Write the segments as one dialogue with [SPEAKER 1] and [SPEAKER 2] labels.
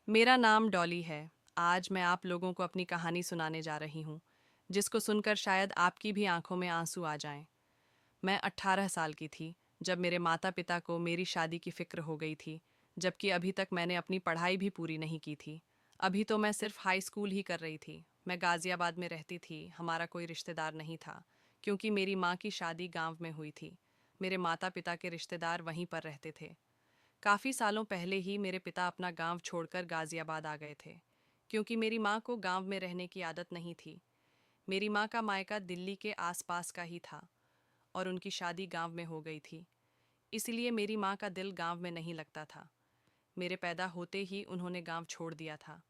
[SPEAKER 1] मेरा नाम डॉली है। आज मैं आप लोगों को अपनी कहानी सुनाने जा रही हूँ, जिसको सुनकर शायद आपकी भी आंखों में आंसू आ जाएं। मैं 18 साल की थी जब मेरे माता पिता को मेरी शादी की फिक्र हो गई थी, जबकि अभी तक मैंने अपनी पढ़ाई भी पूरी नहीं की थी। अभी तो मैं सिर्फ हाई स्कूल ही कर रही थी। मैं गाजियाबाद में रहती थी, हमारा कोई रिश्तेदार नहीं था, क्योंकि मेरी माँ की शादी गांव में हुई थी। मेरे माता पिता के रिश्तेदार वहीं पर रहते थे। काफ़ी सालों पहले ही मेरे पिता अपना गांव छोड़कर गाजियाबाद आ गए थे, क्योंकि मेरी माँ को गांव में रहने की आदत नहीं थी। मेरी माँ का मायका दिल्ली के आसपास का ही था और उनकी शादी गांव में हो गई थी। इसलिए मेरी माँ का दिल गांव में नहीं लगता था। मेरे पैदा होते ही उन्होंने गांव छोड़ दिया था।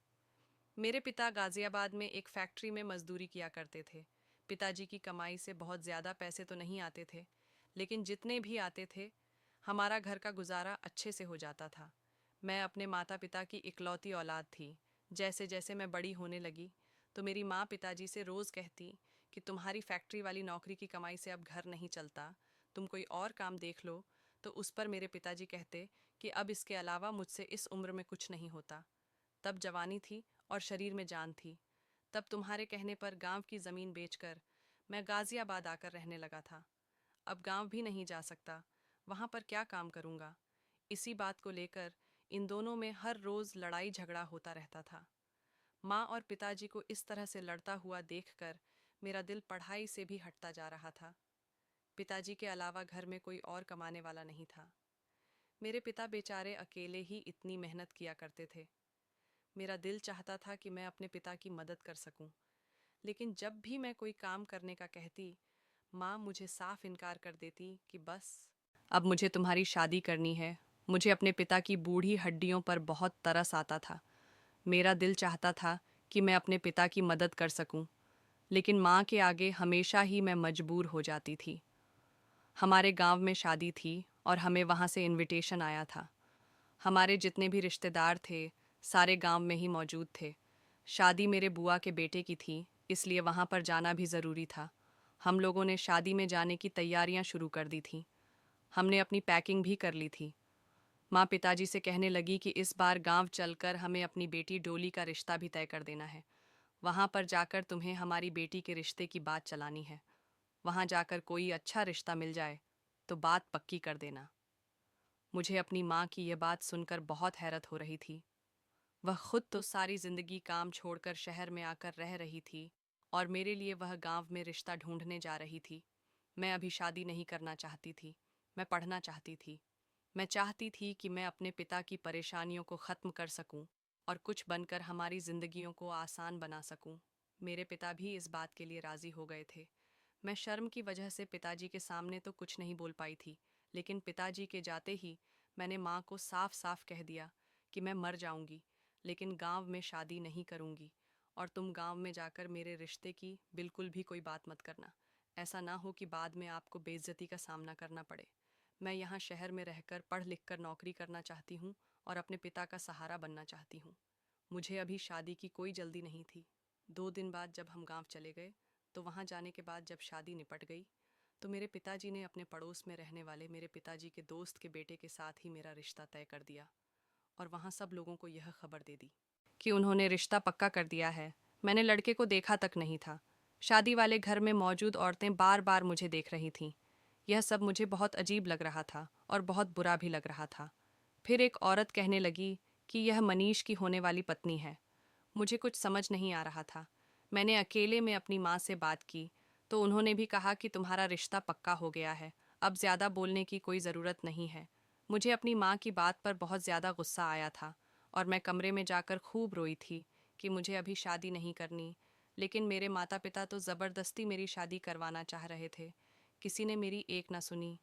[SPEAKER 1] मेरे पिता गाजियाबाद में एक फैक्ट्री में मजदूरी किया करते थे। पिताजी की कमाई से बहुत ज़्यादा पैसे तो नहीं आते थे, लेकिन जितने भी आते थे हमारा घर का गुजारा अच्छे से हो जाता था। मैं अपने माता पिता की इकलौती औलाद थी। जैसे जैसे मैं बड़ी होने लगी तो मेरी माँ पिताजी से रोज़ कहती कि तुम्हारी फैक्ट्री वाली नौकरी की कमाई से अब घर नहीं चलता, तुम कोई और काम देख लो। तो उस पर मेरे पिताजी कहते कि अब इसके अलावा मुझसे इस उम्र में कुछ नहीं होता। तब जवानी थी और शरीर में जान थी। तब तुम्हारे कहने पर गांव की ज़मीन बेचकर मैं गाजियाबाद आकर रहने लगा था। अब गांव भी नहीं जा सकता, वहां पर क्या काम करूंगा। इसी बात को लेकर इन दोनों में हर रोज़ लड़ाई झगड़ा होता रहता था। माँ और पिताजी को इस तरह से लड़ता हुआ देखकर मेरा दिल पढ़ाई से भी हटता जा रहा था। पिताजी के अलावा घर में कोई और कमाने वाला नहीं था। मेरे पिता बेचारे अकेले ही इतनी मेहनत किया करते थे। मेरा दिल चाहता था कि मैं अपने पिता की मदद कर सकूं, लेकिन जब भी मैं कोई काम करने का कहती, माँ मुझे साफ इनकार कर देती कि बस अब मुझे तुम्हारी शादी करनी है। मुझे अपने पिता की बूढ़ी हड्डियों पर बहुत तरस आता था। मेरा दिल चाहता था कि मैं अपने पिता की मदद कर सकूं, लेकिन माँ के आगे हमेशा ही मैं मजबूर हो जाती थी। हमारे गांव में शादी थी और हमें वहाँ से इनविटेशन आया था। हमारे जितने भी रिश्तेदार थे सारे गांव में ही मौजूद थे। शादी मेरे बुआ के बेटे की थी, इसलिए वहाँ पर जाना भी ज़रूरी था। हम लोगों ने शादी में जाने की तैयारियां शुरू कर दी थीं। हमने अपनी पैकिंग भी कर ली थी। माँ पिताजी से कहने लगी कि इस बार गांव चलकर हमें अपनी बेटी डोली का रिश्ता भी तय कर देना है। वहाँ पर जाकर तुम्हें हमारी बेटी के रिश्ते की बात चलानी है। वहाँ जाकर कोई अच्छा रिश्ता मिल जाए तो बात पक्की कर देना। मुझे अपनी माँ की यह बात सुनकर बहुत हैरत हो रही थी। वह खुद तो सारी जिंदगी काम छोड़कर शहर में आकर रह रही थी और मेरे लिए वह गांव में रिश्ता ढूंढने जा रही थी। मैं अभी शादी नहीं करना चाहती थी। मैं पढ़ना चाहती थी। मैं चाहती थी कि मैं अपने पिता की परेशानियों को ख़त्म कर सकूं और कुछ बनकर हमारी जिंदगियों को आसान बना सकूं। मेरे पिता भी इस बात के लिए राज़ी हो गए थे। मैं शर्म की वजह से पिताजी के सामने तो कुछ नहीं बोल पाई थी, लेकिन पिताजी के जाते ही मैंने माँ को साफ साफ कह दिया कि मैं मर जाऊंगी, लेकिन गांव में शादी नहीं करूंगी और तुम गांव में जाकर मेरे रिश्ते की बिल्कुल भी कोई बात मत करना। ऐसा ना हो कि बाद में आपको बेइज्जती का सामना करना पड़े। मैं यहाँ शहर में रहकर पढ़ लिख कर नौकरी करना चाहती हूँ और अपने पिता का सहारा बनना चाहती हूँ। मुझे अभी शादी की कोई जल्दी नहीं थी। 2 दिन बाद जब हम गांव चले गए तो वहाँ जाने के बाद जब शादी निपट गई तो मेरे पिताजी ने अपने पड़ोस में रहने वाले मेरे पिताजी के दोस्त के बेटे के साथ ही मेरा रिश्ता तय कर दिया और वहाँ सब लोगों को यह खबर दे दी कि उन्होंने रिश्ता पक्का कर दिया है। मैंने लड़के को देखा तक नहीं था। शादी वाले घर में मौजूद औरतें बार बार मुझे देख रही थीं। यह सब मुझे बहुत अजीब लग रहा था और बहुत बुरा भी लग रहा था। फिर एक औरत कहने लगी कि यह मनीष की होने वाली पत्नी है। मुझे कुछ समझ नहीं आ रहा था। मैंने अकेले में अपनी माँ से बात की तो उन्होंने भी कहा कि तुम्हारा रिश्ता पक्का हो गया है, अब ज़्यादा बोलने की कोई ज़रूरत नहीं है। मुझे अपनी माँ की बात पर बहुत ज़्यादा गुस्सा आया था और मैं कमरे में जाकर खूब रोई थी कि मुझे अभी शादी नहीं करनी, लेकिन मेरे माता पिता तो ज़बरदस्ती मेरी शादी करवाना चाह रहे थे। किसी ने मेरी एक ना सुनी।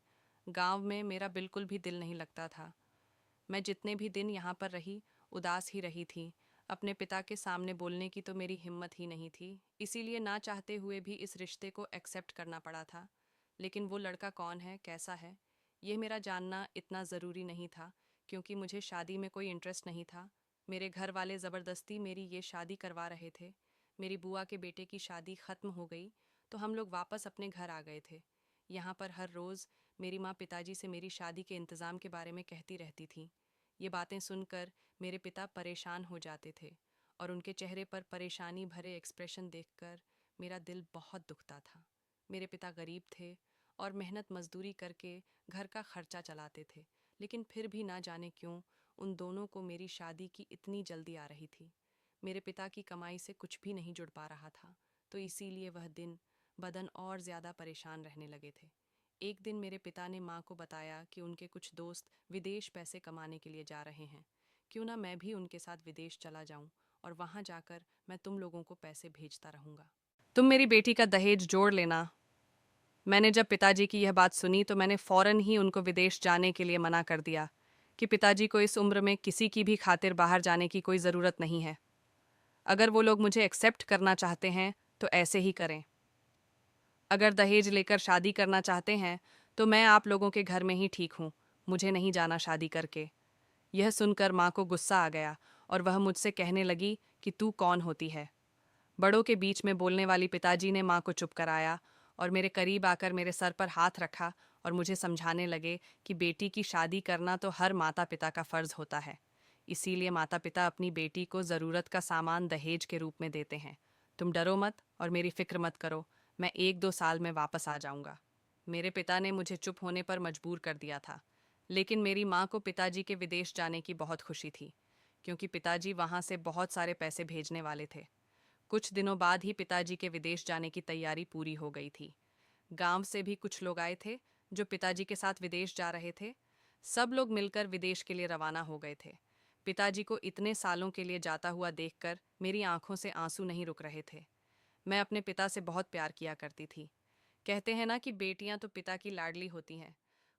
[SPEAKER 1] गांव में मेरा बिल्कुल भी दिल नहीं लगता था। मैं जितने भी दिन यहाँ पर रही उदास ही रही थी। अपने पिता के सामने बोलने की तो मेरी हिम्मत ही नहीं थी, इसीलिए ना चाहते हुए भी इस रिश्ते को एक्सेप्ट करना पड़ा था। लेकिन वो लड़का कौन है, कैसा है, ये मेरा जानना इतना ज़रूरी नहीं था, क्योंकि मुझे शादी में कोई इंटरेस्ट नहीं था। मेरे घर वाले ज़बरदस्ती मेरी ये शादी करवा रहे थे। मेरी बुआ के बेटे की शादी ख़त्म हो गई तो हम लोग वापस अपने घर आ गए थे। यहाँ पर हर रोज़ मेरी माँ पिताजी से मेरी शादी के इंतज़ाम के बारे में कहती रहती थी ये बातें सुनकर मेरे पिता परेशान हो जाते थे और उनके चेहरे पर परेशानी भरे एक्सप्रेशन देखकर मेरा दिल बहुत दुखता था। मेरे पिता गरीब थे और मेहनत मजदूरी करके घर का खर्चा चलाते थे, लेकिन फिर भी ना जाने क्यों उन दोनों को मेरी शादी की इतनी जल्दी आ रही थी। मेरे पिता की कमाई से कुछ भी नहीं जुड़ पा रहा था, तो इसीलिए वह दिन बदन और ज़्यादा परेशान रहने लगे थे। एक दिन मेरे पिता ने माँ को बताया कि उनके कुछ दोस्त विदेश पैसे कमाने के लिए जा रहे हैं। क्यों ना मैं भी उनके साथ विदेश चला जाऊं और वहां जाकर मैं तुम लोगों को पैसे भेजता रहूंगा। तुम मेरी बेटी का दहेज जोड़ लेना। मैंने जब पिताजी की यह बात सुनी तो मैंने फौरन ही उनको विदेश जाने के लिए मना कर दिया कि पिताजी को इस उम्र में किसी की भी खातिर बाहर जाने की कोई ज़रूरत नहीं है। अगर वो लोग मुझे एक्सेप्ट करना चाहते हैं तो ऐसे ही करें। अगर दहेज लेकर शादी करना चाहते हैं तो मैं आप लोगों के घर में ही ठीक हूँ, मुझे नहीं जाना शादी करके। यह सुनकर माँ को गुस्सा आ गया और वह मुझसे कहने लगी कि तू कौन होती है। बड़ों के बीच में बोलने वाली पिताजी ने माँ को चुप कराया और मेरे करीब आकर मेरे सर पर हाथ रखा और मुझे समझाने लगे कि बेटी की शादी करना तो हर माता पिता का फर्ज होता है। इसीलिए माता पिता अपनी बेटी को ज़रूरत का सामान दहेज के रूप में देते हैं। तुम डरो मत और मेरी फिक्र मत करो, मैं 1-2 साल में वापस आ जाऊंगा। मेरे पिता ने मुझे चुप होने पर मजबूर कर दिया था, लेकिन मेरी माँ को पिताजी के विदेश जाने की बहुत खुशी थी, क्योंकि पिताजी वहाँ से बहुत सारे पैसे भेजने वाले थे। कुछ दिनों बाद ही पिताजी के विदेश जाने की तैयारी पूरी हो गई थी। गांव से भी कुछ लोग आए थे जो पिताजी के साथ विदेश जा रहे थे। सब लोग मिलकर विदेश के लिए रवाना हो गए थे। पिताजी को इतने सालों के लिए जाता हुआ देखकर मेरी आंखों से आंसू नहीं रुक रहे थे। मैं अपने पिता से बहुत प्यार किया करती थी। कहते हैं ना कि बेटियां तो पिता की लाडली होती हैं।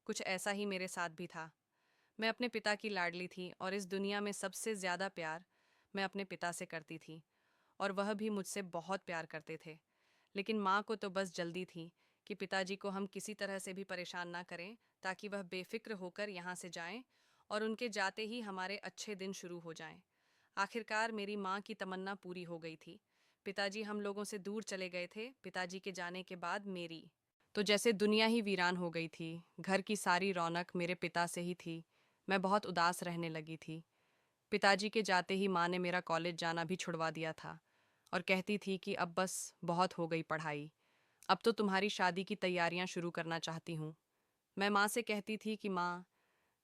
[SPEAKER 1] कुछ ऐसा ही मेरे साथ भी था। मैं अपने पिता की लाडली थी और इस दुनिया में सबसे ज़्यादा प्यार मैं अपने पिता से करती थी, और वह भी मुझसे बहुत प्यार करते थे। लेकिन माँ को तो बस जल्दी थी कि पिताजी को हम किसी तरह से भी परेशान ना करें, ताकि वह बेफिक्र होकर यहाँ से जाएं और उनके जाते ही हमारे अच्छे दिन शुरू हो जाएं। आखिरकार मेरी माँ की तमन्ना पूरी हो गई थी। पिताजी हम लोगों से दूर चले गए थे। पिताजी के जाने के बाद मेरी तो जैसे दुनिया ही वीरान हो गई थी। घर की सारी रौनक मेरे पिता से ही थी। मैं बहुत उदास रहने लगी थी। पिताजी के जाते ही माँ ने मेरा कॉलेज जाना भी छुड़वा दिया था और कहती थी कि अब बस बहुत हो गई पढ़ाई, अब तो तुम्हारी शादी की तैयारियां शुरू करना चाहती हूँ। मैं माँ से कहती थी कि माँ,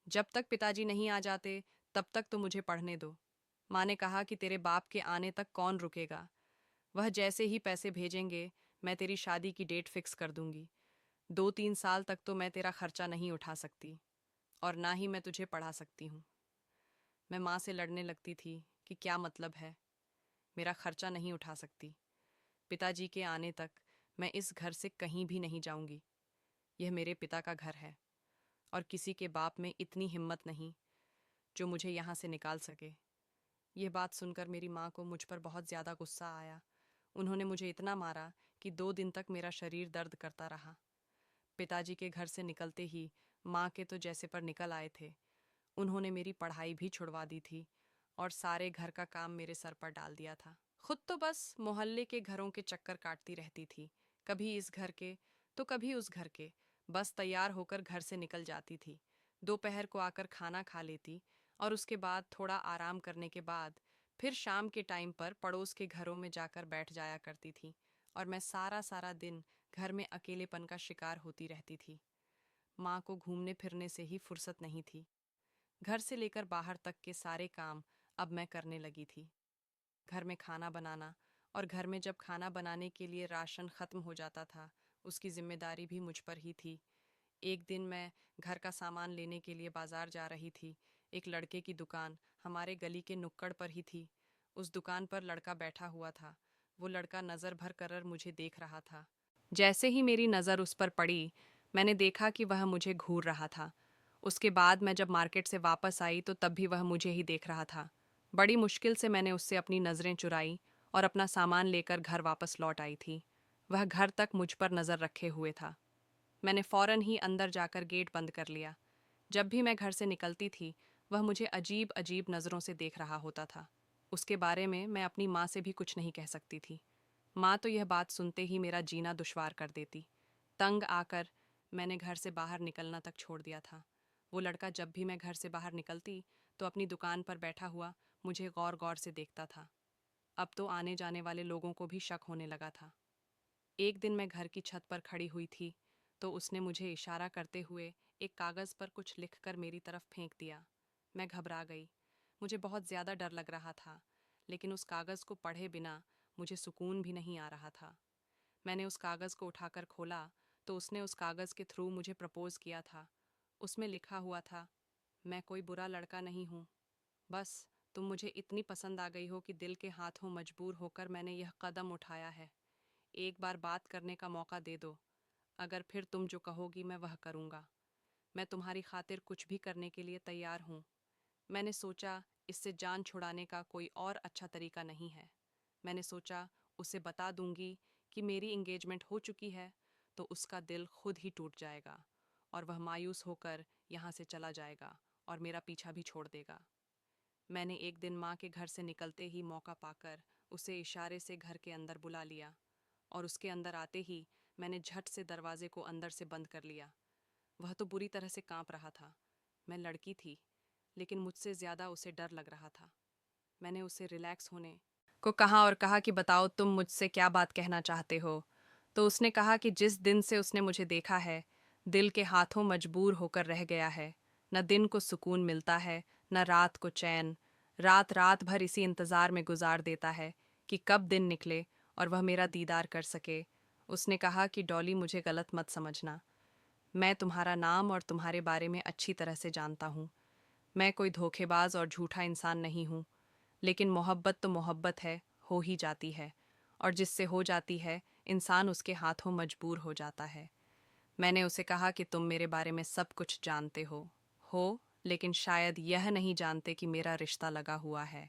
[SPEAKER 1] जब तक पिताजी नहीं आ जाते तब तक तो मुझे पढ़ने दो। माँ ने कहा कि तेरे बाप के आने तक कौन रुकेगा, वह जैसे ही पैसे भेजेंगे मैं तेरी शादी की डेट फिक्स कर दूंगी। 2-3 साल तक तो मैं तेरा खर्चा नहीं उठा सकती और ना ही मैं तुझे पढ़ा सकती हूँ। मैं माँ से लड़ने लगती थी कि क्या मतलब है, मेरा खर्चा नहीं उठा सकती। पिताजी के आने तक मैं इस घर से कहीं भी नहीं जाऊंगी। यह मेरे पिता का घर है और किसी के बाप में इतनी हिम्मत नहीं जो मुझे यहाँ से निकाल सके। यह बात सुनकर मेरी माँ को मुझ पर बहुत ज़्यादा गुस्सा आया। उन्होंने मुझे इतना मारा कि 2 दिन तक मेरा शरीर दर्द करता रहा। पिताजी के घर से निकलते ही माँ के तो जैसे पर निकल आए थे। उन्होंने मेरी पढ़ाई भी छुड़वा दी थी और सारे घर का काम मेरे सर पर डाल दिया था। खुद तो बस मोहल्ले के घरों के चक्कर काटती रहती थी, कभी इस घर के तो कभी उस घर के। बस तैयार होकर घर से निकल जाती थी। दोपहर को आकर खाना खा लेती और उसके बाद थोड़ा आराम करने के बाद फिर शाम के टाइम पर पड़ोस के घरों में जाकर बैठ जाया करती थी, और मैं सारा सारा दिन घर में अकेलेपन का शिकार होती रहती थी। माँ को घूमने फिरने से ही फुर्सत नहीं थी। घर से लेकर बाहर तक के सारे काम अब मैं करने लगी थी। घर में खाना बनाना, और घर में जब खाना बनाने के लिए राशन खत्म हो जाता था, उसकी जिम्मेदारी भी मुझ पर ही थी। एक दिन मैं घर का सामान लेने के लिए बाजार जा रही थी। एक लड़के की दुकान हमारे गली के नुक्कड़ पर ही थी। उस दुकान पर लड़का बैठा हुआ था। वो लड़का नज़र भर कर मुझे देख रहा था। जैसे ही मेरी नज़र उस पर पड़ी, मैंने देखा कि वह मुझे घूर रहा था। उसके बाद मैं जब मार्केट से वापस आई तो तब भी वह मुझे ही देख रहा था। बड़ी मुश्किल से मैंने उससे अपनी नज़रें चुराई और अपना सामान लेकर घर वापस लौट आई थी। वह घर तक मुझ पर नज़र रखे हुए था। मैंने फ़ौरन ही अंदर जाकर गेट बंद कर लिया। जब भी मैं घर से निकलती थी, वह मुझे अजीब अजीब नज़रों से देख रहा होता था। उसके बारे में मैं अपनी माँ से भी कुछ नहीं कह सकती थी। माँ तो यह बात सुनते ही मेरा जीना दुश्वार कर देती। तंग आकर मैंने घर से बाहर निकलना तक छोड़ दिया था। वो लड़का जब भी मैं घर से बाहर निकलती तो अपनी दुकान पर बैठा हुआ मुझे गौर गौर से देखता था। अब तो आने जाने वाले लोगों को भी शक होने लगा था। एक दिन मैं घर की छत पर खड़ी हुई थी तो उसने मुझे इशारा करते हुए एक कागज़ पर कुछ लिखकर मेरी तरफ फेंक दिया। मैं घबरा गई। मुझे बहुत ज़्यादा डर लग रहा था, लेकिन उस कागज़ को पढ़े बिना मुझे सुकून भी नहीं आ रहा था। मैंने उस कागज़ को उठाकर खोला तो उसने उस कागज़ के थ्रू मुझे प्रपोज़ किया था। उसमें लिखा हुआ था, मैं कोई बुरा लड़का नहीं हूँ, बस तुम मुझे इतनी पसंद आ गई हो कि दिल के हाथों मजबूर होकर मैंने यह कदम उठाया है। एक बार बात करने का मौका दे दो, अगर फिर तुम जो कहोगी मैं वह करूँगा। मैं तुम्हारी खातिर कुछ भी करने के लिए तैयार हूँ। मैंने सोचा इससे जान छुड़ाने का कोई और अच्छा तरीका नहीं है। मैंने सोचा उसे बता दूंगी कि मेरी इंगेजमेंट हो चुकी है तो उसका दिल खुद ही टूट जाएगा और वह मायूस होकर यहाँ से चला जाएगा और मेरा पीछा भी छोड़ देगा। मैंने एक दिन माँ के घर से निकलते ही मौका पाकर उसे इशारे से घर के अंदर बुला लिया और उसके अंदर आते ही मैंने झट से दरवाजे को अंदर से बंद कर लिया। वह तो बुरी तरह से कांप रहा था। मैं लड़की थी, लेकिन मुझसे ज़्यादा उसे डर लग रहा था। मैंने उसे रिलैक्स होने को कहा और कहा कि बताओ तुम मुझसे क्या बात कहना चाहते हो। तो उसने कहा कि जिस दिन से उसने मुझे देखा है, दिल के हाथों मजबूर होकर रह गया है। न दिन को सुकून मिलता है, न रात को चैन। रात रात भर इसी इंतज़ार में गुजार देता है कि कब दिन निकले और वह मेरा दीदार कर सके। उसने कहा कि डॉली मुझे गलत मत समझना, मैं तुम्हारा नाम और तुम्हारे बारे में अच्छी तरह से जानता हूँ। मैं कोई धोखेबाज और झूठा इंसान नहीं हूँ, लेकिन मोहब्बत तो मोहब्बत है, हो ही जाती है, और जिससे हो जाती है इंसान उसके हाथों मजबूर हो जाता है। मैंने उसे कहा कि तुम मेरे बारे में सब कुछ जानते हो, लेकिन शायद यह नहीं जानते कि मेरा रिश्ता लगा हुआ है।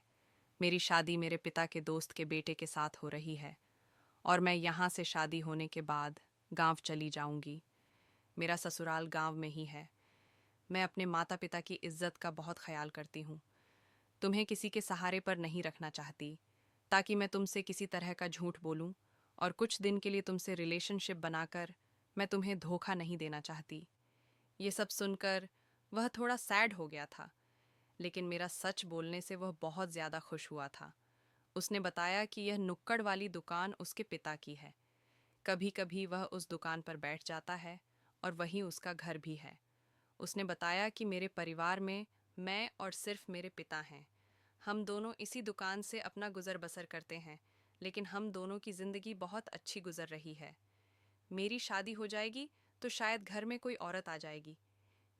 [SPEAKER 1] मेरी शादी मेरे पिता के दोस्त के बेटे के साथ हो रही है और मैं यहाँ से शादी होने के बाद गांव चली जाऊंगी। मेरा ससुराल गांव में ही है। मैं अपने माता पिता की इज्जत का बहुत ख्याल करती हूँ। तुम्हें किसी के सहारे पर नहीं रखना चाहती, ताकि मैं तुमसे किसी तरह का झूठ बोलूं और कुछ दिन के लिए तुमसे रिलेशनशिप बनाकर मैं तुम्हें धोखा नहीं देना चाहती। ये सब सुनकर वह थोड़ा सैड हो गया था, लेकिन मेरा सच बोलने से वह बहुत ज़्यादा खुश हुआ था। उसने बताया कि यह नुक्कड़ वाली दुकान उसके पिता की है। कभी कभी वह उस दुकान पर बैठ जाता है और वहीं उसका घर भी है। उसने बताया कि मेरे परिवार में मैं और सिर्फ मेरे पिता हैं। हम दोनों इसी दुकान से अपना गुजर बसर करते हैं, लेकिन हम दोनों की ज़िंदगी बहुत अच्छी गुजर रही है। मेरी शादी हो जाएगी तो शायद घर में कोई औरत आ जाएगी।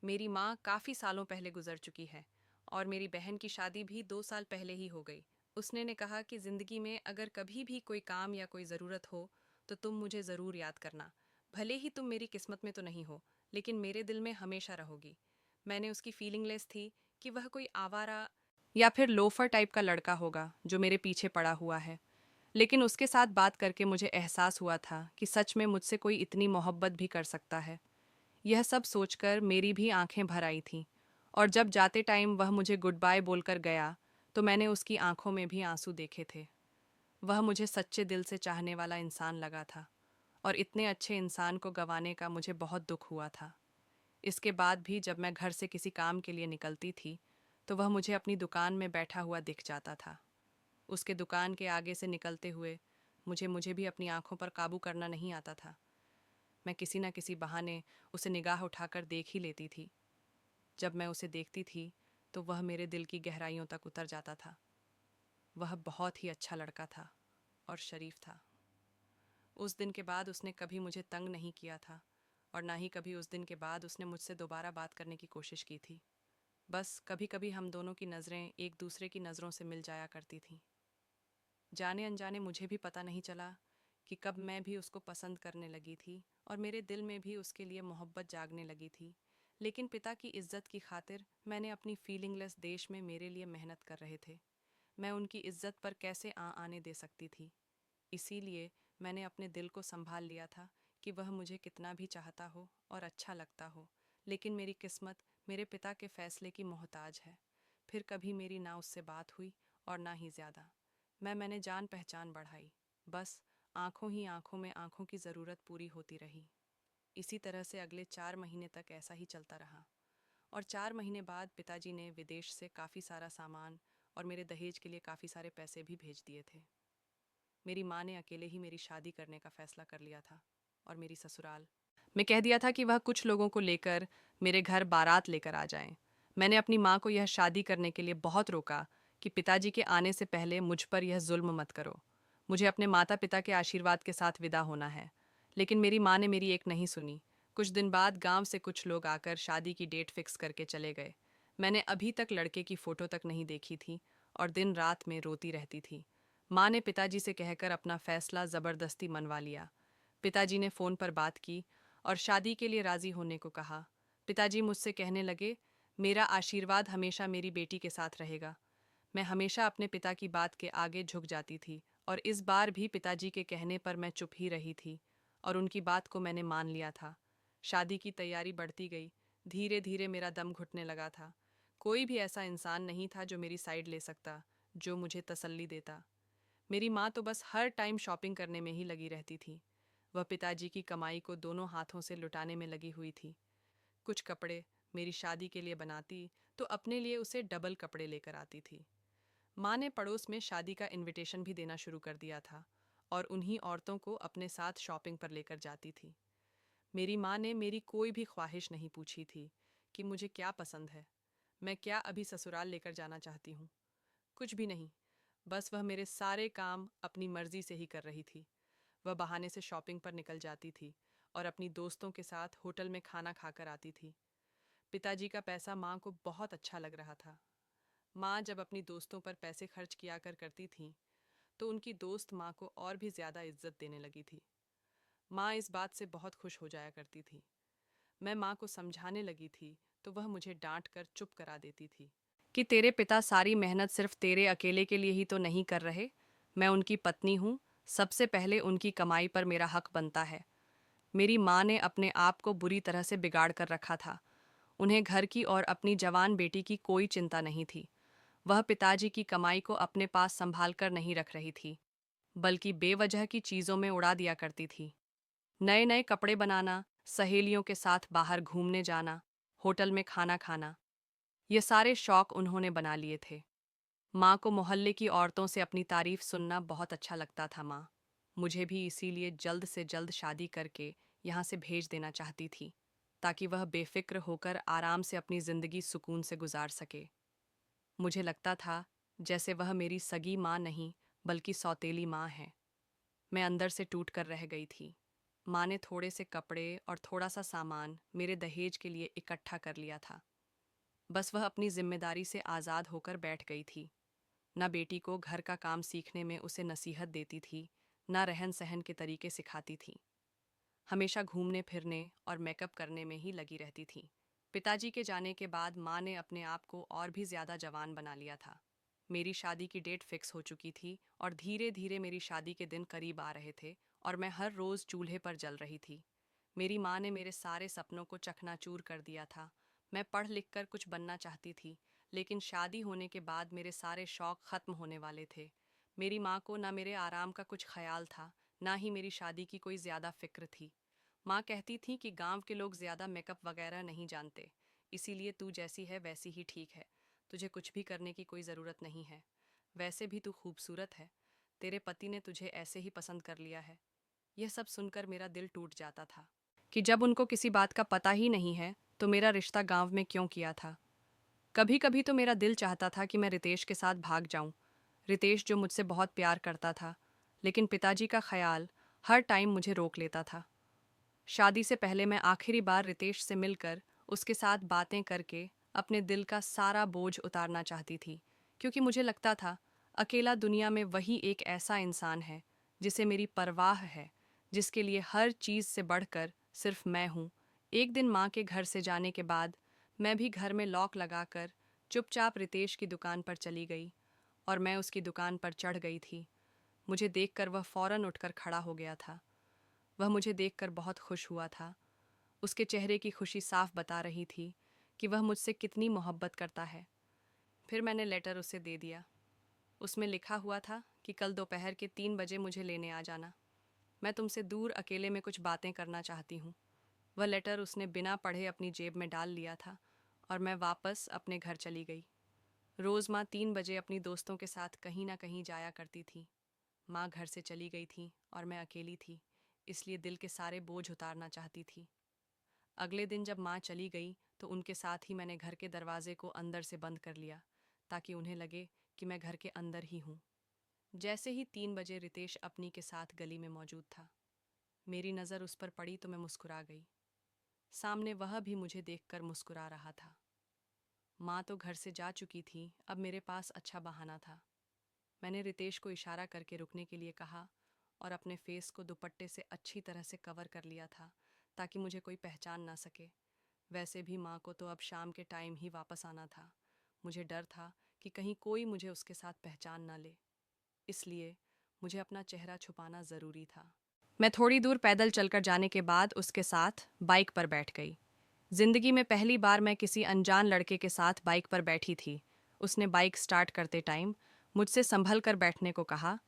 [SPEAKER 1] मेरी माँ काफ़ी सालों पहले गुजर चुकी है और मेरी बहन की शादी भी 2 साल पहले ही हो गई। उसने ने कहा कि ज़िंदगी में अगर कभी भी कोई काम या कोई ज़रूरत हो तो तुम मुझे ज़रूर याद करना। भले ही तुम मेरी किस्मत में तो नहीं हो, लेकिन मेरे दिल में हमेशा रहोगी। मैंने उसकी फीलिंगलेस थी कि वह कोई आवारा या फिर लोफर टाइप का लड़का होगा जो मेरे पीछे पड़ा हुआ है। लेकिन उसके साथ बात करके मुझे एहसास हुआ था कि सच में मुझसे कोई इतनी मोहब्बत भी कर सकता है। यह सब सोचकर मेरी भी आंखें भर आई थीं, और जब जाते टाइम वह मुझे गुड बाय बोलकर गया तो मैंने उसकी आंखों में भी आंसू देखे थे। वह मुझे सच्चे दिल से चाहने वाला इंसान लगा था, और इतने अच्छे इंसान को गंवाने का मुझे बहुत दुख हुआ था। इसके बाद भी जब मैं घर से किसी काम के लिए निकलती थी तो वह मुझे अपनी दुकान में बैठा हुआ दिख जाता था। उसके दुकान के आगे से निकलते हुए मुझे भी अपनी आंखों पर काबू करना नहीं आता था। मैं किसी न किसी बहाने उसे निगाह उठाकर देख ही लेती थी। जब मैं उसे देखती थी तो वह मेरे दिल की गहराइयों तक उतर जाता था। वह बहुत ही अच्छा लड़का था और शरीफ था। उस दिन के बाद उसने कभी मुझे तंग नहीं किया था, और ना ही कभी उस दिन के बाद उसने मुझसे दोबारा बात करने की कोशिश की थी। बस कभी कभी हम दोनों की नज़रें एक दूसरे की नज़रों से मिल जाया करती थीं। जाने अनजाने मुझे भी पता नहीं चला कि कब मैं भी उसको पसंद करने लगी थी और मेरे दिल में भी उसके लिए मोहब्बत जागने लगी थी। लेकिन पिता की इज्जत की खातिर मैंने अपनी फीलिंगलेस देश में मेरे लिए मेहनत कर रहे थे। मैं उनकी इज्जत पर कैसे आने दे सकती थी। इसीलिए मैंने अपने दिल को संभाल लिया था कि वह मुझे कितना भी चाहता हो और अच्छा लगता हो, लेकिन मेरी किस्मत मेरे पिता के फैसले की मोहताज है। फिर कभी मेरी ना उससे बात हुई और ना ही ज़्यादा। मैंने जान पहचान बढ़ाई, बस आंखों ही आंखों में आंखों की ज़रूरत पूरी होती रही। इसी तरह से अगले 4 महीने तक ऐसा ही चलता रहा, और 4 महीने बाद पिताजी ने विदेश से काफ़ी सारा सामान और मेरे दहेज के लिए काफ़ी सारे पैसे भी भेज दिए थे। मेरी माँ ने अकेले ही मेरी शादी करने का फैसला कर लिया था और मेरी ससुराल मैं कह दिया था कि वह कुछ लोगों को लेकर मेरे घर बारात लेकर आ जाएं। मैंने अपनी माँ को यह शादी करने के लिए बहुत रोका कि पिताजी के आने से पहले मुझ पर यह जुल्म मत करो। मुझे अपने माता पिता के आशीर्वाद के साथ विदा होना है। लेकिन मेरी माँ ने मेरी एक नहीं सुनी। कुछ दिन बाद गांव से कुछ लोग आकर शादी की डेट फिक्स करके चले गए। मैंने अभी तक लड़के की फ़ोटो तक नहीं देखी थी और दिन रात में रोती रहती थी। माँ ने पिताजी से कहकर अपना फैसला ज़बरदस्ती मनवा लिया। पिताजी ने फ़ोन पर बात की और शादी के लिए राज़ी होने को कहा। पिताजी मुझसे कहने लगे, मेरा आशीर्वाद हमेशा मेरी बेटी के साथ रहेगा। मैं हमेशा अपने पिता की बात के आगे झुक जाती थी और इस बार भी पिताजी के कहने पर मैं चुप ही रही थी और उनकी बात को मैंने मान लिया था। शादी की तैयारी बढ़ती गई। धीरे धीरे मेरा दम घुटने लगा था। कोई भी ऐसा इंसान नहीं था जो मेरी साइड ले सकता, जो मुझे तसल्ली देता। मेरी माँ तो बस हर टाइम शॉपिंग करने में ही लगी रहती थी। वह पिताजी की कमाई को दोनों हाथों से लुटाने में लगी हुई थी। कुछ कपड़े मेरी शादी के लिए बनाती तो अपने लिए उसे डबल कपड़े लेकर आती थी। माँ ने पड़ोस में शादी का इनविटेशन भी देना शुरू कर दिया था और उन्हीं औरतों को अपने साथ शॉपिंग पर लेकर जाती थी। मेरी माँ ने मेरी कोई भी ख्वाहिश नहीं पूछी थी कि मुझे क्या पसंद है, मैं क्या अभी ससुराल लेकर जाना चाहती हूँ। कुछ भी नहीं। बस वह मेरे सारे काम अपनी मर्जी से ही कर रही थी। वह बहाने से शॉपिंग पर निकल जाती थी और अपनी दोस्तों के साथ होटल में खाना खाकर आती थी। पिताजी का पैसा माँ को बहुत अच्छा लग रहा था। माँ जब अपनी दोस्तों पर पैसे खर्च किया करती थी तो उनकी दोस्त माँ को और भी ज़्यादा इज्जत देने लगी थी। माँ इस बात से बहुत खुश हो जाया करती थी। मैं माँ को समझाने लगी थी तो वह मुझे डांट कर चुप करा देती थी कि तेरे पिता सारी मेहनत सिर्फ तेरे अकेले के लिए ही तो नहीं कर रहे। मैं उनकी पत्नी हूँ। सबसे पहले उनकी कमाई पर मेरा हक बनता है। मेरी माँ ने अपने आप को बुरी तरह से बिगाड़ कर रखा था। उन्हें घर की और अपनी जवान बेटी की कोई चिंता नहीं थी। वह पिताजी की कमाई को अपने पास संभाल कर नहीं रख रही थी, बल्कि बेवजह की चीज़ों में उड़ा दिया करती थी। नए नए कपड़े बनाना, सहेलियों के साथ बाहर घूमने जाना, होटल में खाना खाना, ये सारे शौक उन्होंने बना लिए थे। माँ को मोहल्ले की औरतों से अपनी तारीफ सुनना बहुत अच्छा लगता था। माँ मुझे भी इसीलिए जल्द से जल्द शादी करके यहाँ से भेज देना चाहती थी, ताकि वह बेफिक्र होकर आराम से अपनी ज़िंदगी सुकून से गुजार सके। मुझे लगता था जैसे वह मेरी सगी माँ नहीं, बल्कि सौतेली माँ है। मैं अंदर से टूट कर रह गई थी। माँ ने थोड़े से कपड़े और थोड़ा सा सामान मेरे दहेज के लिए इकट्ठा कर लिया था। बस वह अपनी जिम्मेदारी से आज़ाद होकर बैठ गई थी। न बेटी को घर का काम सीखने में उसे नसीहत देती थी, न रहन सहन के तरीके सिखाती थी। हमेशा घूमने फिरने और मेकअप करने में ही लगी रहती थी। पिताजी के जाने के बाद माँ ने अपने आप को और भी ज़्यादा जवान बना लिया था। मेरी शादी की डेट फिक्स हो चुकी थी और धीरे धीरे मेरी शादी के दिन करीब आ रहे थे और मैं हर रोज़ चूल्हे पर जल रही थी। मेरी माँ ने मेरे सारे सपनों को चकनाचूर कर दिया था। मैं पढ़ लिख कर कुछ बनना चाहती थी, लेकिन शादी होने के बाद मेरे सारे शौक ख़त्म होने वाले थे। मेरी माँ को ना मेरे आराम का कुछ ख्याल था, ना ही मेरी शादी की कोई ज़्यादा फिक्र थी। माँ कहती थी कि गांव के लोग ज़्यादा मेकअप वगैरह नहीं जानते, इसीलिए तू जैसी है वैसी ही ठीक है। तुझे कुछ भी करने की कोई ज़रूरत नहीं है। वैसे भी तू खूबसूरत है। तेरे पति ने तुझे ऐसे ही पसंद कर लिया है। यह सब सुनकर मेरा दिल टूट जाता था कि जब उनको किसी बात का पता ही नहीं है तो मेरा रिश्ता गांव में क्यों किया था। कभी कभी तो मेरा दिल चाहता था कि मैं रितेश के साथ भाग जाऊं। रितेश जो मुझसे बहुत प्यार करता था, लेकिन पिताजी का ख्याल हर टाइम मुझे रोक लेता था। शादी से पहले मैं आखिरी बार रितेश से मिलकर उसके साथ बातें करके अपने दिल का सारा बोझ उतारना चाहती थी, क्योंकि मुझे लगता था अकेला दुनिया में वही एक ऐसा इंसान है जिसे मेरी परवाह है, जिसके लिए हर चीज़ से बढ़कर सिर्फ मैं हूँ। एक दिन माँ के घर से जाने के बाद मैं भी घर में लॉक लगाकर चुपचाप रितेश की दुकान पर चली गई और मैं उसकी दुकान पर चढ़ गई थी। मुझे देखकर वह फौरन उठकर खड़ा हो गया था। वह मुझे देखकर बहुत खुश हुआ था। उसके चेहरे की खुशी साफ बता रही थी कि वह मुझसे कितनी मोहब्बत करता है। फिर मैंने लेटर उसे दे दिया। उसमें लिखा हुआ था कि कल दोपहर के 3 बजे मुझे लेने आ जाना। मैं तुमसे दूर अकेले में कुछ बातें करना चाहती हूँ। वह लेटर उसने बिना पढ़े अपनी जेब में डाल लिया था और मैं वापस अपने घर चली गई। रोज़ माँ 3 बजे अपनी दोस्तों के साथ कहीं ना कहीं जाया करती थी। माँ घर से चली गई थी और मैं अकेली थी, इसलिए दिल के सारे बोझ उतारना चाहती थी। अगले दिन जब माँ चली गई तो उनके साथ ही मैंने घर के दरवाजे को अंदर से बंद कर लिया, ताकि उन्हें लगे कि मैं घर के अंदर ही हूँ। जैसे ही 3 बजे रितेश अपनी के साथ गली में मौजूद था, मेरी नज़र उस पर पड़ी तो मैं मुस्कुरा गई। सामने वह भी मुझे देखकर मुस्कुरा रहा था। माँ तो घर से जा चुकी थी, अब मेरे पास अच्छा बहाना था। मैंने रितेश को इशारा करके रुकने के लिए कहा और अपने फेस को दुपट्टे से अच्छी तरह से कवर कर लिया था, ताकि मुझे कोई पहचान ना सके। वैसे भी माँ को तो अब शाम के टाइम ही वापस आना था। मुझे डर था कि कहीं कोई मुझे उसके साथ पहचान ना ले, इसलिए मुझे अपना चेहरा छुपाना ज़रूरी था। मैं थोड़ी दूर पैदल चलकर जाने के बाद उसके साथ बाइक पर बैठ गई। जिंदगी में पहली बार मैं किसी अनजान लड़के के साथ बाइक पर बैठी थी। उसने बाइक स्टार्ट करते टाइम मुझसे संभल कर बैठने को कहा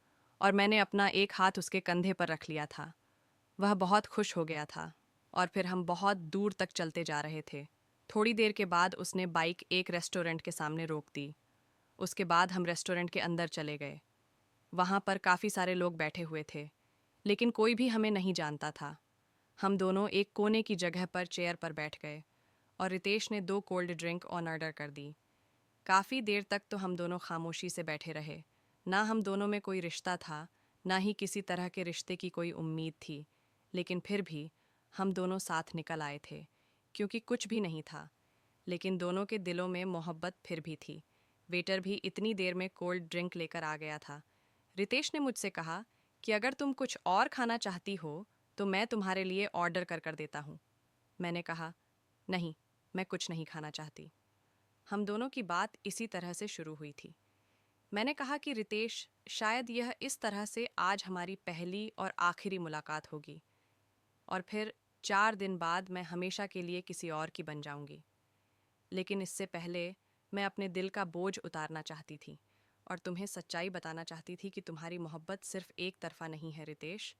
[SPEAKER 1] और मैंने अपना एक हाथ उसके कंधे पर रख लिया था। वह बहुत खुश हो गया था और फिर हम बहुत दूर तक चलते जा रहे थे। थोड़ी देर के बाद उसने बाइक एक रेस्टोरेंट के सामने रोक दी। उसके बाद हम रेस्टोरेंट के अंदर चले गए। वहाँ पर काफ़ी सारे लोग बैठे हुए थे, लेकिन कोई भी हमें नहीं जानता था। हम दोनों एक कोने की जगह पर चेयर पर बैठ गए और रितेश ने 2 कोल्ड ड्रिंक ऑन ऑर्डर कर दी। काफ़ी देर तक तो हम दोनों खामोशी से बैठे रहे। ना हम दोनों में कोई रिश्ता था, ना ही किसी तरह के रिश्ते की कोई उम्मीद थी, लेकिन फिर भी हम दोनों साथ निकल आए थे, क्योंकि कुछ भी नहीं था, लेकिन दोनों के दिलों में मोहब्बत फिर भी थी। वेटर भी इतनी देर में कोल्ड ड्रिंक लेकर आ गया था। रितेश ने मुझसे कहा कि अगर तुम कुछ और खाना चाहती हो तो मैं तुम्हारे लिए ऑर्डर कर कर देता हूँ। मैंने कहा, नहीं, मैं कुछ नहीं खाना चाहती। हम दोनों की बात इसी तरह से शुरू हुई थी। मैंने कहा कि रितेश, शायद यह इस तरह से आज हमारी पहली और आखिरी मुलाकात होगी, और फिर 4 दिन बाद मैं हमेशा के लिए किसी और की बन जाऊंगी। लेकिन इससे पहले मैं अपने दिल का बोझ उतारना चाहती थी और तुम्हें सच्चाई बताना चाहती थी कि तुम्हारी मोहब्बत सिर्फ एक तरफा नहीं है रितेश।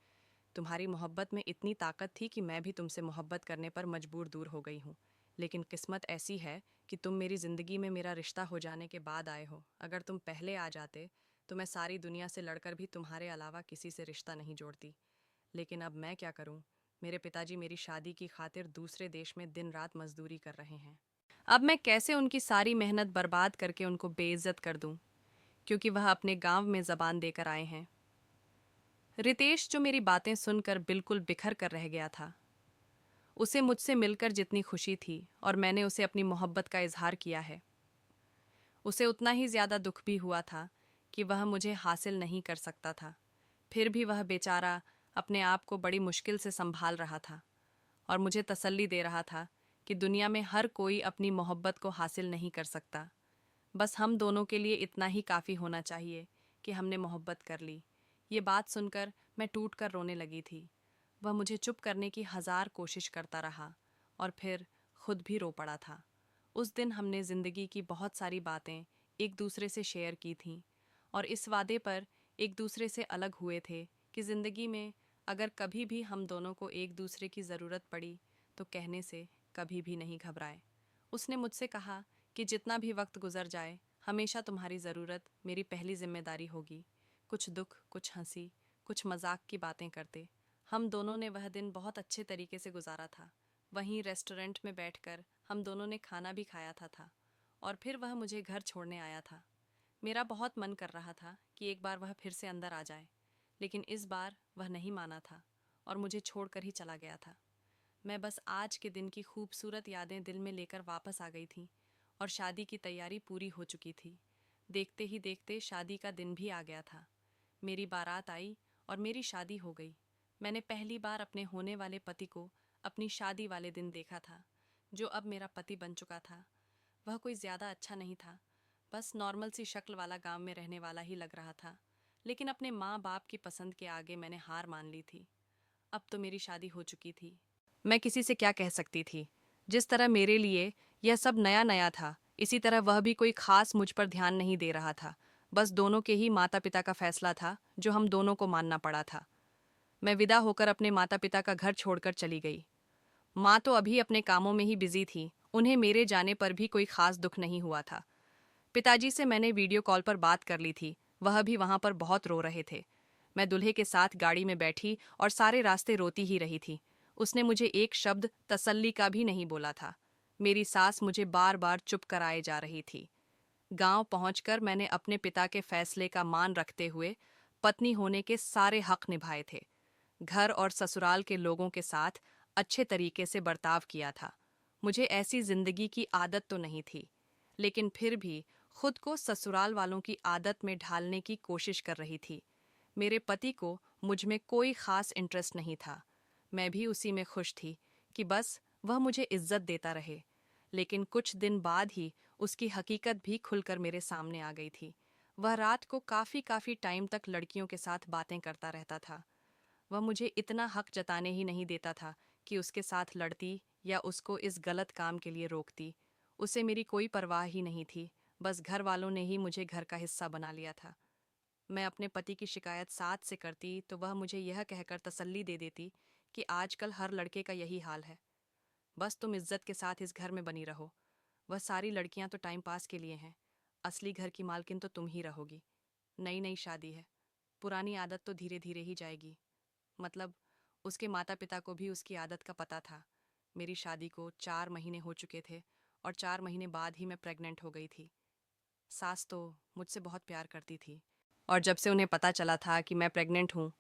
[SPEAKER 1] तुम्हारी मोहब्बत में इतनी ताकत थी कि मैं भी तुमसे मोहब्बत करने पर मजबूर दूर हो गई हूँ। लेकिन किस्मत ऐसी है कि तुम मेरी ज़िंदगी में मेरा रिश्ता हो जाने के बाद आए हो। अगर तुम पहले आ जाते तो मैं सारी दुनिया से लड़कर भी तुम्हारे अलावा किसी से रिश्ता नहीं जोड़ती। लेकिन अब मैं क्या करूँ? मेरे पिताजी मेरी शादी की खातिर दूसरे देश में दिन रात मजदूरी कर रहे हैं। अब मैं कैसे उनकी सारी मेहनत बर्बाद करके उनको बेइज्जत कर दूं, क्योंकि वह अपने गांव में ज़बान देकर आए हैं। रितेश, जो मेरी बातें सुनकर बिल्कुल बिखर कर रह गया था, उसे मुझसे मिलकर जितनी खुशी थी और मैंने उसे अपनी मोहब्बत का इजहार किया है, उसे उतना ही ज़्यादा दुख भी हुआ था कि वह मुझे हासिल नहीं कर सकता था। फिर भी वह बेचारा अपने आप को बड़ी मुश्किल से संभाल रहा था और मुझे तसल्ली दे रहा था कि दुनिया में हर कोई अपनी मोहब्बत को हासिल नहीं कर सकता। बस हम दोनों के लिए इतना ही काफ़ी होना चाहिए कि हमने मोहब्बत कर ली। ये बात सुनकर मैं टूट कर रोने लगी थी। वह मुझे चुप करने की 1000 कोशिश करता रहा और फिर खुद भी रो पड़ा था। उस दिन हमने ज़िंदगी की बहुत सारी बातें एक दूसरे से शेयर की थीं और इस वादे पर एक दूसरे से अलग हुए थे कि ज़िंदगी में अगर कभी भी हम दोनों को एक दूसरे की ज़रूरत पड़ी तो कहने से कभी भी नहीं घबराए। उसने मुझसे कहा कि जितना भी वक्त गुजर जाए, हमेशा तुम्हारी ज़रूरत मेरी पहली जिम्मेदारी होगी। कुछ दुख, कुछ हंसी, कुछ मजाक की बातें करते हम दोनों ने वह दिन बहुत अच्छे तरीके से गुजारा था। वहीं रेस्टोरेंट में बैठकर हम दोनों ने खाना भी खाया था और फिर वह मुझे घर छोड़ने आया था। मेरा बहुत मन कर रहा था कि एक बार वह फिर से अंदर आ जाए, लेकिन इस बार वह नहीं माना था और मुझे छोड़कर ही चला गया था। मैं बस आज के दिन की खूबसूरत यादें दिल में लेकर वापस आ गई थी और शादी की तैयारी पूरी हो चुकी थी। देखते ही देखते शादी का दिन भी आ गया था। मेरी बारात आई और मेरी शादी हो गई। मैंने पहली बार अपने होने वाले पति को अपनी शादी वाले दिन देखा था, जो अब मेरा पति बन चुका था। वह कोई ज़्यादा अच्छा नहीं था, बस नॉर्मल सी शक्ल वाला गांव में रहने वाला ही लग रहा था। लेकिन अपने माँ बाप की पसंद के आगे मैंने हार मान ली थी। अब तो मेरी शादी हो चुकी थी। मैं किसी से क्या कह सकती थी? जिस तरह मेरे लिए यह सब नया नया था, इसी तरह वह भी कोई खास मुझ पर ध्यान नहीं दे रहा था। बस दोनों के ही माता पिता का फैसला था, जो हम दोनों को मानना पड़ा था। मैं विदा होकर अपने माता पिता का घर छोड़कर चली गई। माँ तो अभी अपने कामों में ही बिजी थी उन्हें मेरे जाने पर भी कोई खास दुख नहीं हुआ था। पिताजी से मैंने वीडियो कॉल पर बात कर ली थी, वह भी वहां पर बहुत रो रहे थे। मैं दूल्हे के साथ गाड़ी में बैठी और सारे रास्ते रोती ही रही थी। उसने मुझे एक शब्द तसल्ली का भी नहीं बोला था। मेरी सास मुझे बार बार चुप कराए जा रही थी। गांव पहुंचकर मैंने अपने पिता के फैसले का मान रखते हुए पत्नी होने के सारे हक निभाए थे। घर और ससुराल के लोगों के साथ अच्छे तरीके से बर्ताव किया था। मुझे ऐसी जिंदगी की आदत तो नहीं थी, लेकिन फिर भी खुद को ससुराल वालों की आदत में ढालने की कोशिश कर रही थी। मेरे पति को मुझ में कोई खास इंटरेस्ट नहीं था। मैं भी उसी में खुश थी कि बस वह मुझे इज्जत देता रहे। लेकिन कुछ दिन बाद ही उसकी हकीकत भी खुलकर मेरे सामने आ गई थी। वह रात को काफी टाइम तक लड़कियों के साथ बातें करता रहता था। वह मुझे इतना हक जताने ही नहीं देता था कि उसके साथ लड़ती या उसको इस गलत काम के लिए रोकती। उसे मेरी कोई परवाह ही नहीं थी। बस घर वालों ने ही मुझे घर का हिस्सा बना लिया था। मैं अपने पति की शिकायत साथ से करती तो वह मुझे यह कहकर तसल्ली दे देती कि आजकल हर लड़के का यही हाल है, बस तुम इज्जत के साथ इस घर में बनी रहो। वह सारी लड़कियां तो टाइम पास के लिए हैं, असली घर की मालकिन तो तुम ही रहोगी। नई नई शादी है, पुरानी आदत तो धीरे धीरे ही जाएगी। मतलब उसके माता पिता को भी उसकी आदत का पता था। मेरी शादी को 4 महीने हो चुके थे और 4 महीने बाद ही मैं प्रेग्नेंट हो गई थी। सास तो मुझसे बहुत प्यार करती थी, और जब से उन्हें पता चला था कि मैं प्रेग्नेंट हूँ,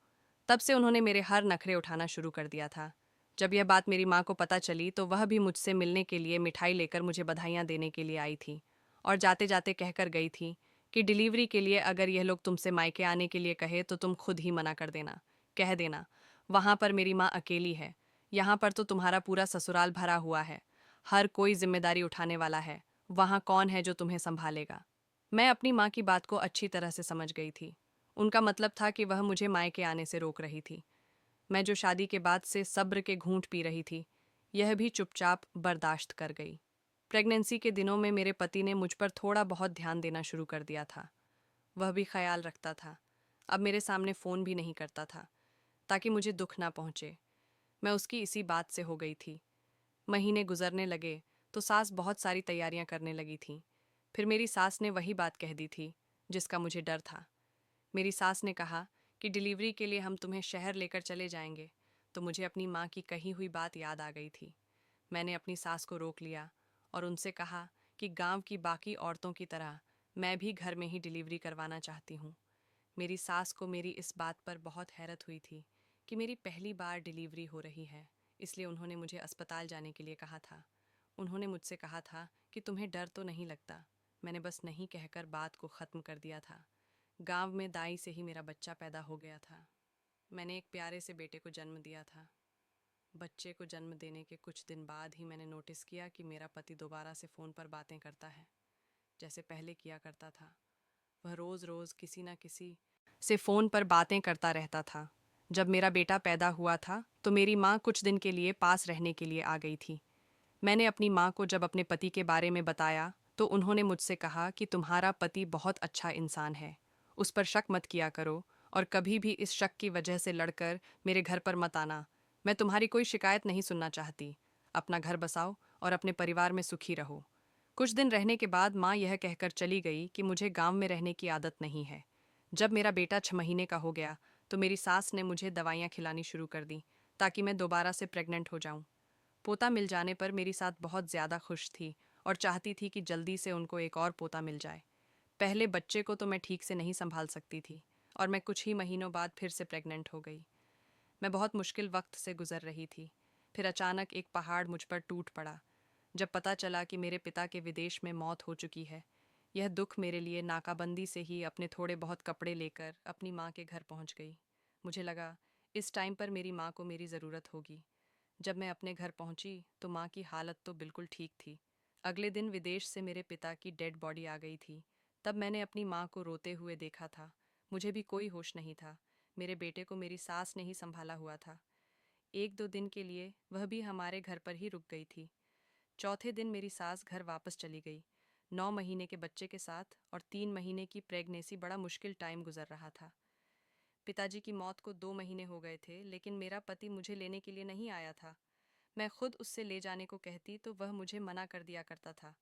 [SPEAKER 1] तब से उन्होंने मेरे हर नखरे उठाना शुरू कर दिया था। जब यह बात मेरी माँ को पता चली तो वह भी मुझसे मिलने के लिए मिठाई लेकर मुझे बधाइयाँ देने के लिए आई थी, और जाते जाते कहकर गई थी कि डिलीवरी के लिए अगर यह लोग तुमसे मायके आने के लिए कहे तो तुम खुद ही मना कर देना। कह देना वहाँ पर मेरी माँ अकेली है, यहाँ पर तो तुम्हारा पूरा ससुराल भरा हुआ है, हर कोई जिम्मेदारी उठाने वाला है, वहाँ कौन है जो तुम्हें संभालेगा। मैं अपनी माँ की बात को अच्छी तरह से समझ गई थी। उनका मतलब था कि वह मुझे मायके आने से रोक रही थी। मैं जो शादी के बाद से सब्र के घूंट पी रही थी, यह भी चुपचाप बर्दाश्त कर गई। प्रेगनेंसी के दिनों में मेरे पति ने मुझ पर थोड़ा बहुत ध्यान देना शुरू कर दिया था। वह भी ख्याल रखता था। अब मेरे सामने फ़ोन भी नहीं करता था, ताकि मुझे दुख ना पहुंचे। मैं उसकी इसी बात से हो गई थी। महीने गुजरने लगे तो सास बहुत सारी तैयारियां करने लगी थी। फिर मेरी सास ने वही बात कह दी थी जिसका मुझे डर था। मेरी सास ने कहा कि डिलीवरी के लिए हम तुम्हें शहर लेकर चले जाएंगे। तो मुझे अपनी माँ की कही हुई बात याद आ गई थी। मैंने अपनी सास को रोक लिया और उनसे कहा कि गांव की बाकी औरतों की तरह मैं भी घर में ही डिलीवरी करवाना चाहती हूँ। मेरी सास को मेरी इस बात पर बहुत हैरत हुई थी कि मेरी पहली बार डिलीवरी हो रही है, इसलिए उन्होंने मुझे अस्पताल जाने के लिए कहा था। उन्होंने मुझसे कहा था कि तुम्हें डर तो नहीं लगता। मैंने बस नहीं कहकर बात को ख़त्म कर दिया था। गांव में दाई से ही मेरा बच्चा पैदा हो गया था। मैंने एक प्यारे से बेटे को जन्म दिया था। बच्चे को जन्म देने के कुछ दिन बाद ही मैंने नोटिस किया कि मेरा पति दोबारा से फ़ोन पर बातें करता है, जैसे पहले किया करता था। वह रोज़ रोज़ किसी न किसी से फ़ोन पर बातें करता रहता था। जब मेरा बेटा पैदा हुआ था तो मेरी माँ कुछ दिन के लिए पास रहने के लिए आ गई थी। मैंने अपनी माँ को जब अपने पति के बारे में बताया तो उन्होंने मुझसे कहा कि तुम्हारा पति बहुत अच्छा इंसान है, उस पर शक मत किया करो, और कभी भी इस शक की वजह से लड़कर मेरे घर पर मत आना। मैं तुम्हारी कोई शिकायत नहीं सुनना चाहती। अपना घर बसाओ और अपने परिवार में सुखी रहो। कुछ दिन रहने के बाद माँ यह कहकर चली गई कि मुझे गांव में रहने की आदत नहीं है। जब मेरा बेटा 6 महीने का हो गया तो मेरी सास ने मुझे दवाइयाँ खिलानी शुरू कर दी ताकि मैं दोबारा से प्रेग्नेंट हो जाऊं। पोता मिल जाने पर मेरी सास बहुत ज़्यादा खुश थी और चाहती थी कि जल्दी से उनको एक और पोता मिल जाए। पहले बच्चे को तो मैं ठीक से नहीं संभाल सकती थी और मैं कुछ ही महीनों बाद फिर से प्रेग्नेंट हो गई। मैं बहुत मुश्किल वक्त से गुजर रही थी। फिर अचानक एक पहाड़ मुझ पर टूट पड़ा जब पता चला कि मेरे पिता के विदेश में मौत हो चुकी है। यह दुख मेरे लिए नाकाबंदी से ही अपने थोड़े बहुत कपड़े लेकर अपनी माँ के घर पहुँच गई। मुझे लगा इस टाइम पर मेरी माँ को मेरी ज़रूरत होगी। जब मैं अपने घर पहुंची तो माँ की हालत तो बिल्कुल ठीक थी। अगले दिन विदेश से मेरे पिता की डेड बॉडी आ गई थी। तब मैंने अपनी माँ को रोते हुए देखा था। मुझे भी कोई होश नहीं था। मेरे बेटे को मेरी सास ने ही संभाला हुआ था। 1-2 दिन के लिए वह भी हमारे घर पर ही रुक गई थी। चौथे दिन मेरी सास घर वापस चली गई, 9 महीने के बच्चे के साथ, और 3 महीने की प्रेगनेंसी बड़ा मुश्किल टाइम गुजर रहा था। पिताजी की मौत को 2 महीने हो गए थे, लेकिन मेरा पति मुझे लेने के लिए नहीं आया था। मैं खुद उससे ले जाने को कहती तो वह मुझे मना कर दिया करता था।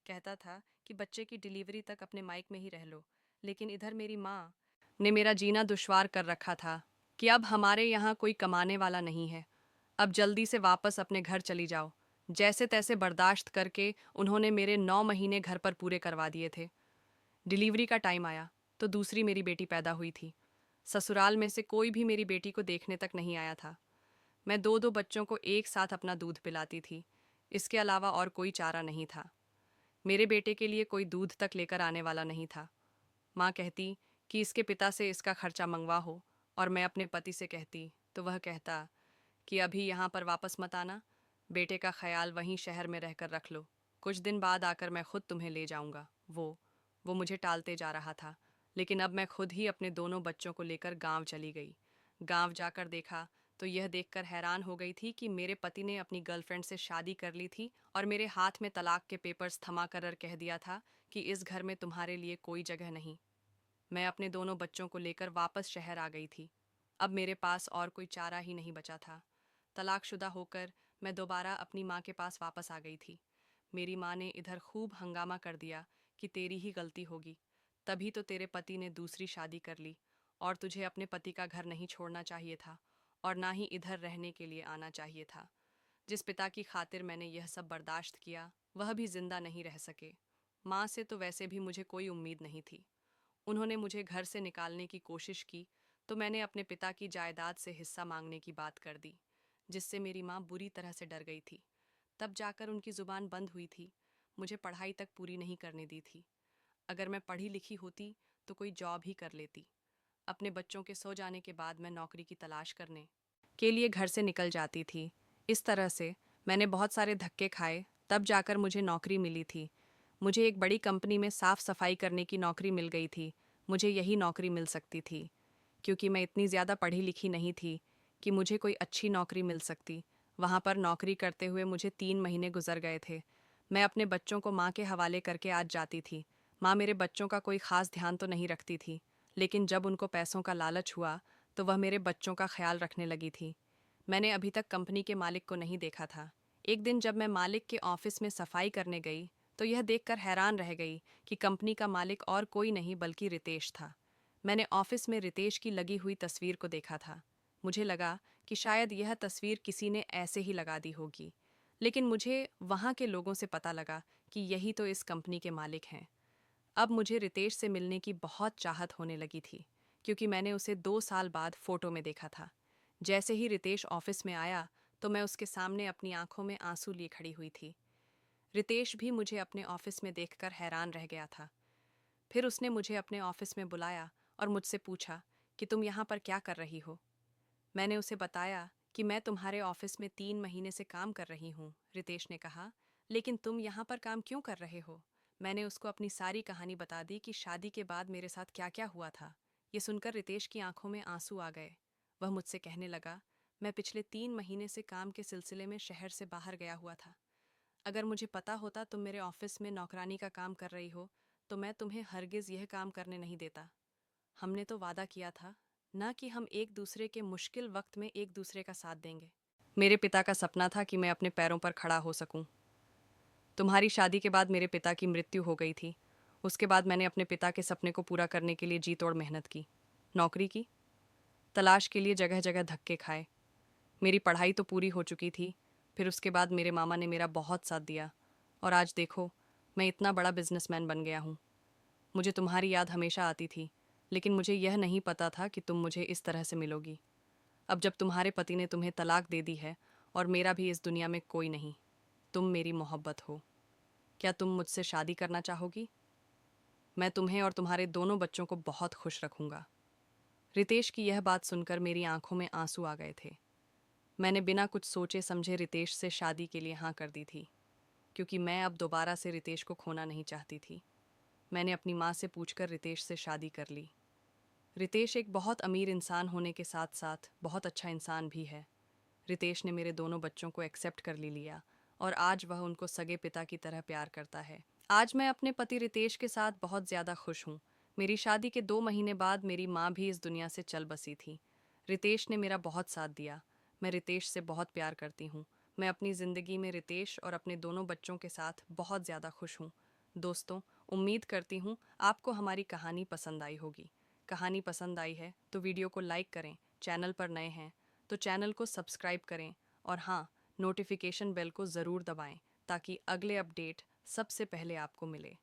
[SPEAKER 1] कहता था कि बच्चे की डिलीवरी तक अपने माइक में ही रह लो। लेकिन इधर मेरी माँ ने मेरा जीना दुश्वार कर रखा था कि अब हमारे यहाँ कोई कमाने वाला नहीं है, अब जल्दी से वापस अपने घर चली जाओ। जैसे तैसे बर्दाश्त करके उन्होंने मेरे 9 महीने घर पर पूरे करवा दिए थे। डिलीवरी का टाइम आया तो दूसरी मेरी बेटी पैदा हुई थी। ससुराल में से कोई भी मेरी बेटी को देखने तक नहीं आया था। मैं दो दो बच्चों को एक साथ अपना दूध पिलाती थी। इसके अलावा और कोई चारा नहीं था। मेरे बेटे के लिए कोई दूध तक लेकर आने वाला नहीं था। माँ कहती कि इसके पिता से इसका खर्चा मंगवा हो, और मैं अपने पति से कहती तो वह कहता कि अभी यहाँ पर वापस मत आना, बेटे का ख्याल वहीं शहर में रहकर रख लो, कुछ दिन बाद आकर मैं खुद तुम्हें ले जाऊँगा। वो मुझे टालते जा रहा था, लेकिन अब मैं खुद ही अपने दोनों बच्चों को लेकर गांव चली गई। गांव जाकर देखा तो यह देखकर हैरान हो गई थी कि मेरे पति ने अपनी गर्लफ्रेंड से शादी कर ली थी और मेरे हाथ में तलाक के पेपर्स थमा कर कह दिया था कि इस घर में तुम्हारे लिए कोई जगह नहीं। मैं अपने दोनों बच्चों को लेकर वापस शहर आ गई थी। अब मेरे पास और कोई चारा ही नहीं बचा था। तलाकशुदा होकर मैं दोबारा अपनी माँ के पास वापस आ गई थी। मेरी माँ ने इधर खूब हंगामा कर दिया कि तेरी ही गलती होगी, तभी तो तेरे पति ने दूसरी शादी कर ली, और तुझे अपने पति का घर नहीं छोड़ना चाहिए था और ना ही इधर रहने के लिए आना चाहिए था। जिस पिता की खातिर मैंने यह सब बर्दाश्त किया, वह भी जिंदा नहीं रह सके। माँ से तो वैसे भी मुझे कोई उम्मीद नहीं थी। उन्होंने मुझे घर से निकालने की कोशिश की तो मैंने अपने पिता की जायदाद से हिस्सा मांगने की बात कर दी, जिससे मेरी माँ बुरी तरह से डर गई थी। तब जाकर उनकी जुबान बंद हुई थी। मुझे पढ़ाई तक पूरी नहीं करने दी थी। अगर मैं पढ़ी लिखी होती तो कोई जॉब ही कर लेती। अपने बच्चों के सो जाने के बाद मैं नौकरी की तलाश करने के लिए घर से निकल जाती थी। इस तरह से मैंने बहुत सारे धक्के खाए, तब जाकर मुझे नौकरी मिली थी। मुझे एक बड़ी कंपनी में साफ सफाई करने की नौकरी मिल गई थी। मुझे यही नौकरी मिल सकती थी, क्योंकि मैं इतनी ज़्यादा पढ़ी लिखी नहीं थी कि मुझे कोई अच्छी नौकरी मिल सकती। वहाँ पर नौकरी करते हुए मुझे 3 महीने गुजर गए थे। मैं अपने बच्चों को माँ के हवाले करके आज जाती थी। माँ मेरे बच्चों का कोई ख़ास ध्यान तो नहीं रखती थी, लेकिन जब उनको पैसों का लालच हुआ तो वह मेरे बच्चों का ख्याल रखने लगी थी। मैंने अभी तक कंपनी के मालिक को नहीं देखा था। एक दिन जब मैं मालिक के ऑफिस में सफाई करने गई तो यह देखकर हैरान रह गई कि कंपनी का मालिक और कोई नहीं बल्कि रितेश था। मैंने ऑफिस में रितेश की लगी हुई तस्वीर को देखा था। मुझे लगा कि शायद यह तस्वीर किसी ने ऐसे ही लगा दी होगी, लेकिन मुझे वहाँ के लोगों से पता लगा कि यही तो इस कंपनी के मालिक हैं। अब मुझे रितेश से मिलने की बहुत चाहत होने लगी थी, क्योंकि मैंने उसे 2 साल बाद फोटो में देखा था। जैसे ही रितेश ऑफिस में आया तो मैं उसके सामने अपनी आंखों में आंसू लिए खड़ी हुई थी। रितेश भी मुझे अपने ऑफिस में देखकर हैरान रह गया था। फिर उसने मुझे अपने ऑफिस में बुलाया और मुझसे पूछा कि तुम यहाँ पर क्या कर रही हो। मैंने उसे बताया कि मैं तुम्हारे ऑफिस में 3 महीने से काम कर रही हूँ। रितेश ने कहा, लेकिन तुम यहाँ पर काम क्यों कर रहे हो? मैंने उसको अपनी सारी कहानी बता दी कि शादी के बाद मेरे साथ क्या क्या हुआ था। ये सुनकर रितेश की आंखों में आंसू आ गए। वह मुझसे कहने लगा, मैं पिछले 3 महीने से काम के सिलसिले में शहर से बाहर गया हुआ था। अगर मुझे पता होता तुम मेरे ऑफिस में नौकरानी का काम कर रही हो तो मैं तुम्हें हरगिज यह काम करने नहीं देता। हमने तो वादा किया था ना कि हम एक दूसरे के मुश्किल वक्त में एक दूसरे का साथ देंगे। मेरे पिता का सपना था कि मैं अपने पैरों पर खड़ा हो सकूं। तुम्हारी शादी के बाद मेरे पिता की मृत्यु हो गई थी। उसके बाद मैंने अपने पिता के सपने को पूरा करने के लिए जी तोड़ मेहनत की, नौकरी की, तलाश के लिए जगह जगह धक्के खाए। मेरी पढ़ाई तो पूरी हो चुकी थी। फिर उसके बाद मेरे मामा ने मेरा बहुत साथ दिया, और आज देखो मैं इतना बड़ा बिजनेसमैन बन गया हूँ। मुझे तुम्हारी याद हमेशा आती थी, लेकिन मुझे यह नहीं पता था कि तुम मुझे इस तरह से मिलोगी। अब जब तुम्हारे पति ने तुम्हें तलाक दे दी है और मेरा भी इस दुनिया में कोई नहीं, तुम मेरी मोहब्बत हो। क्या तुम मुझसे शादी करना चाहोगी? मैं तुम्हें और तुम्हारे दोनों बच्चों को बहुत खुश रखूंगा। रितेश की यह बात सुनकर मेरी आंखों में आंसू आ गए थे। मैंने बिना कुछ सोचे समझे रितेश से शादी के लिए हाँ कर दी थी, क्योंकि मैं अब दोबारा से रितेश को खोना नहीं चाहती थी। मैंने अपनी माँ से पूछकर रितेश से शादी कर ली। रितेश एक बहुत अमीर इंसान होने के साथ साथ बहुत अच्छा इंसान भी है। रितेश ने मेरे दोनों बच्चों को एक्सेप्ट कर लिया और आज वह उनको सगे पिता की तरह प्यार करता है। आज मैं अपने पति रितेश के साथ बहुत ज़्यादा खुश हूँ। मेरी शादी के 2 महीने बाद मेरी माँ भी इस दुनिया से चल बसी थी। रितेश ने मेरा बहुत साथ दिया। मैं रितेश से बहुत प्यार करती हूँ। मैं अपनी ज़िंदगी में रितेश और अपने दोनों बच्चों के साथ बहुत ज़्यादा खुश हूँ। दोस्तों, उम्मीद करती हूँ आपको हमारी कहानी पसंद आई होगी। कहानी पसंद आई है तो वीडियो को लाइक करें, चैनल पर नए हैं तो चैनल को सब्सक्राइब करें और हाँ, नोटिफिकेशन बेल को ज़रूर दबाएं ताकि अगले अपडेट सबसे पहले आपको मिले।